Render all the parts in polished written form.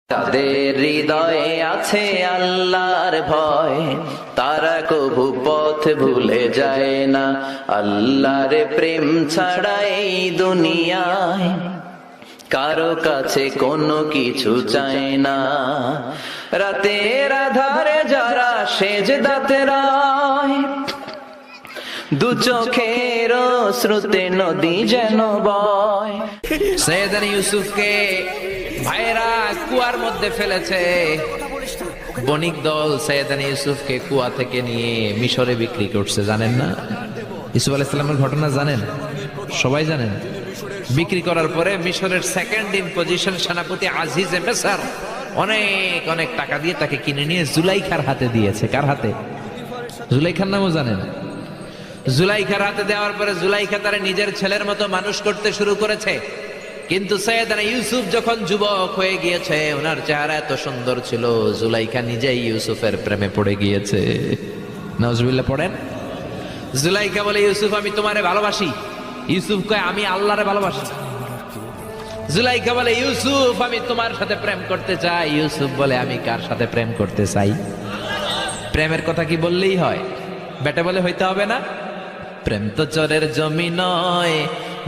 তাদের হৃদয়ে আছে আল্লাহর ভয়, তারা কভু পথ ভুলে যায় না। আল্লাহর প্রেম ছাড়া এই দুনিয়ায় কারো কাছে কোনো কিছু চায় না। রাতের আধারে যারা সেজদাতে রয়, দু চোখের শ্রুতে নদী যেন বয়। সৈয়দনা ইউসুফকে ভাইরা কুয়ার মধ্যে ফেলেছে। বণিক দল সৈয়দনা ইউসুফকে কুয়া থেকে নিয়ে মিশরে বিক্রি করছে, জানেন না? ইউসুফ আলাইহিস সালামের ঘটনা জানেন? সবাই জানেন। বিক্রি করার পরে মিশরের সেকেন্ড ইন পজিশন সেনাপতি আজিজে মিসর অনেক অনেক টাকা দিয়ে তাকে কিনে নিয়ে জুলাইখার হাতে দিয়েছে। কার হাতে? জুলাইখার নামও জানেন? জুলাইখার হাতে দেওয়ার পরে জুলাইখা তার নিজের ছেলের মতো মানুষ করতে শুরু করেছে। কিন্তু সৈয়দনা ইউসুফ যখন যুবক হয়ে গিয়েছে, ওনার চেহারা এত সুন্দর ছিল, জুলাইখা নিজেই ইউসুফের প্রেমে পড়ে গিয়েছে। নাউজুবিল্লাহ পড়েন। জুলাইখা বলে, ইউসুফ আমি তোমারে ভালোবাসি। ইউসুফ কয়, আমি আল্লাহরে ভালোবাসি। জুলাইখা বলে, ইউসুফ আমি তোমার সাথে প্রেম করতে চাই। ইউসুফ বলে, আমি কার সাথে প্রেম করতে চাই? প্রেমের কথা কি বললেই হয়? বেটা বলে হইতে হবে না? প্রেম তো চরের জমি নয়,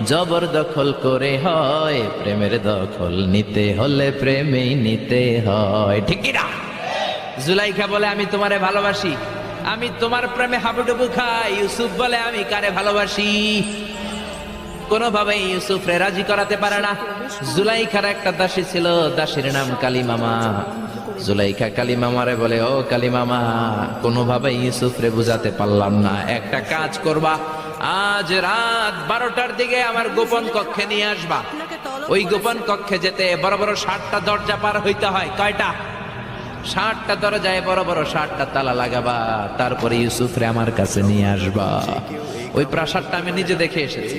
জবরদখল করে হয়। প্রেমের দখল নিতে হলে প্রেমেই নিতে হয়, ঠিক কি না? জুলাইখা বলে, আমি তোমারে ভালোবাসি, আমি তোমার প্রেমে হাবুডুবু খাই। ইউসুফ বলে, আমি কারে ভালোবাসি? কোনোভাবেই ইউসুফরে রাজি করাতে পারে না। জুলাইখার একটা দাসী ছিল, দাসীর নাম কালিমামা। জুলাইখা কালিমামারে বলে, ও কালিমামা, কোনোভাবে ইউসুফরে বুঝাতে পারলাম না। একটা কাজ করবা, আজ রাত 12টার দিকে আমার গোপন কক্ষে নিয়ে আসবা। ওই গোপন কক্ষে যেতে বড় বড় 60টা দরজা পার হইতে হয়। কয়টা? 60টা দরজায় বড় বড় 60টা তালা লাগাবা, তারপরে ইউসুফরে আমার কাছে নিয়ে আসবা। ওই প্রাসাদটা আমি নিজে দেখে এসেছি,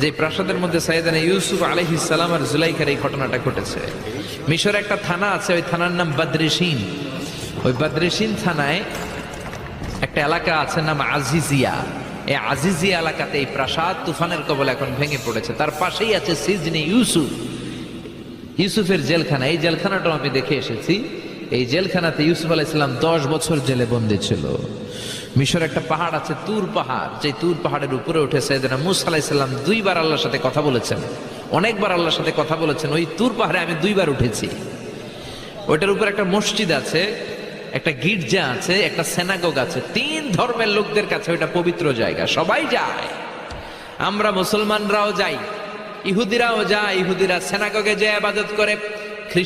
যে প্রাসাদের মধ্যে সৈয়দনা ইউসুফ আলাইহিস সালাম আর জুলাইখার এই ঘটনাটা ঘটেছে। মিশরে একটা থানা আছে, ওই থানার নাম বদরিশিন। ওই বদরিশিন থানায় একটা এলাকা আছে নাম আজিজিয়া। এই আজিজিয়া এলাকাতে এই প্রাসাদ তুফানের কবলে এখন ভেঙে পড়েছে। তার পাশেই আছে সিজনে ইউসুফ, ইউসুফের জেলখানা। এই জেলখানাটাও আমি দেখে এসেছি। এই জেলখানাতে ইউসুফ আলাইহিস সালাম 10 বছর জেলে বন্দী ছিল। মিশর একটা পাহাড় আছে, তুর পাহাড়। যে তুর পাহাড়ের উপরে উঠে সৈয়দনা মূসা আলাইহিস সালাম 2 বার আল্লাহর সাথে কথা বলেছেন, অনেকবার আল্লাহর সাথে কথা বলেছেন। ওই তুর পাহাড়ে আমি 2 বার উঠেছি। ওইটার উপর একটা মসজিদ আছে, একটা গির্জা আছে, একটা সিনাগোগ আছে। 3 ধর্মের লোকদের কাছে ওইটা পবিত্র জায়গা, সবাই যায়। আমরা মুসলমানরাও যাই, ইহুদিরাও যায়। ইহুদিরা সিনাগোগে যে ইবাদত করে,